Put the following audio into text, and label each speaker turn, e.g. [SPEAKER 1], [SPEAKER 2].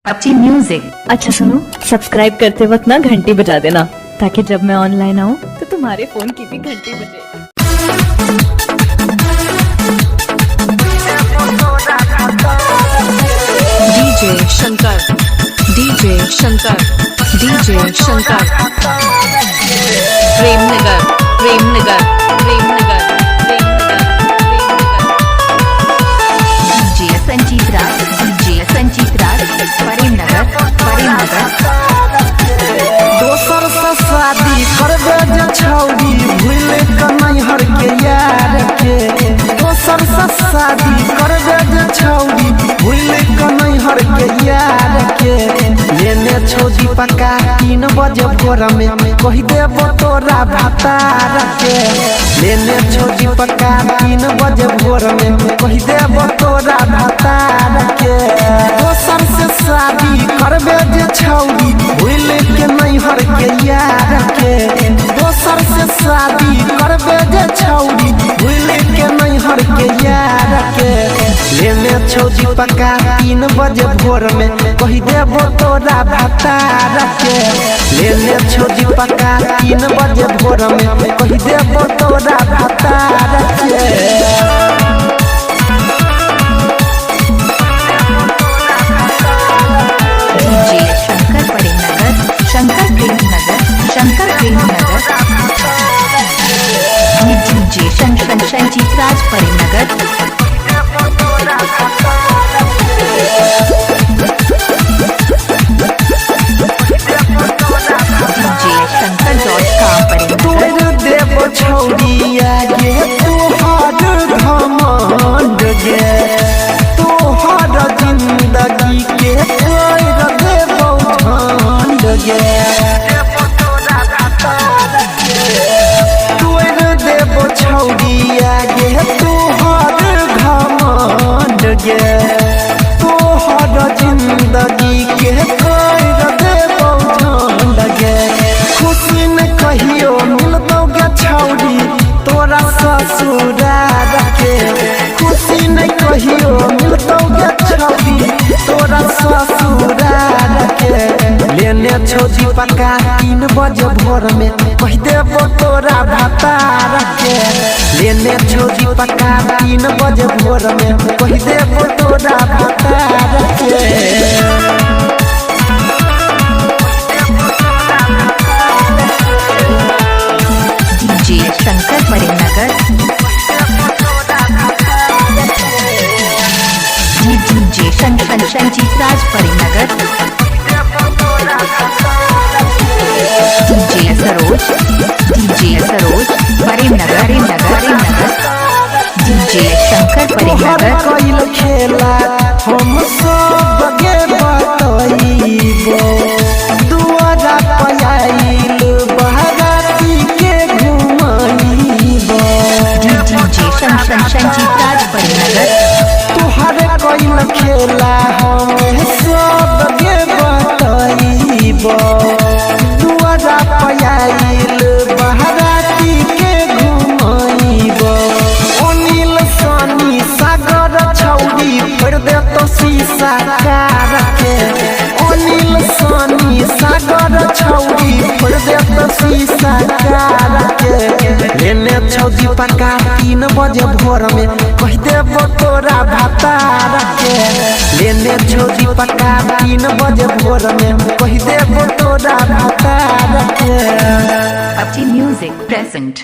[SPEAKER 1] अच्छी म्यूजिक।
[SPEAKER 2] अच्छा सुनो, सब्सक्राइब करते वक्त ना घंटी बजा देना ताकि जब मैं ऑनलाइन आऊँ तो तुम्हारे फोन की भी घंटी बजे।
[SPEAKER 3] DJ Shankar, DJ Shankar, DJ Shankar. Premnagar, Premnagar, Premnagar, Premnagar,
[SPEAKER 1] DJ Sanjeet Raj, DJ Sanjeet Raj, Premnagar, Premnagar.
[SPEAKER 4] दोसर से शादी करबे जे छौरी भूले कन्हई हर के यार के। दोसर से शादी करबे जे छौरी भूले कन्हई हर के यार के। लेने छोजी पका 3 बजे भोर में कह देबो तोरा भतार के। लेने छोजी पका 3 बजे भोर में कह देबो तोरा भतार के। दोसर से शादी करबे जे छौरी भूले के नहीं हर के यार के। दोसर से शादी करबे जे छौरी भूले के नहीं हर के यार के। लेने छौजी पका 3 बजे भोर में कह देबो तोरा भतार के। लेने छौजी पका 3 बजे भोर में कह देबो तोरा भतार के।
[SPEAKER 1] Shankar Premnagar, Shankar Premnagar. DJ Sanjeet Raj, Premnagar. DJ Shankar George का, प्रेमनगर।
[SPEAKER 4] तोर देबो छौरिया गे तोहर घमंड गे। तोहर जिंदगी के तोर देबो झंड गे। तोर देबो छौरिया गे तोहर घमंड गे। तोहर जिंदगी के तोर देबो झंड गे। खुशी न कहियो मिलतौ गे छौरी तोरा ससुरार के। खुशी न कहियो मिलतौ गे छौरी तोरा ससुरार के। लेने छौजी पका 3 बजे भोर में कह देबो तोरा भतार के। लेने छौजी पका 3 बजे भोर में कह देबो तोरा भतार के।
[SPEAKER 1] DJ Shankar, Premnagar. DJ Sanjeet Raj, Premnagar. DJ Saroj, Premnagar, Premnagar. DJ Shankar, Premnagar.
[SPEAKER 4] कइल खेला हम सब गे बतइबो। दुआरा पयाइल बहराती के घुमाइबो।
[SPEAKER 1] डीजे संजीत राज, प्रेमनगर।
[SPEAKER 4] तुहर कइल खेला हम सब गे बतइबो। दुआरा पयाइल बहराती के घुमाइबो। अनिल सनी सागर छौरी फोड़ दे तो शीशा कार के। अनिल सनी सागर छौरी फोड़ दे तो शीशा कार के। लेने छौजी पका 3 बजे भोर में कह देबो तोरा भतार के। लेने छौजी पका 3 बजे भोर में कह देबो तोरा भतार के।
[SPEAKER 1] अच्छी म्यूजिक प्रेजेंट।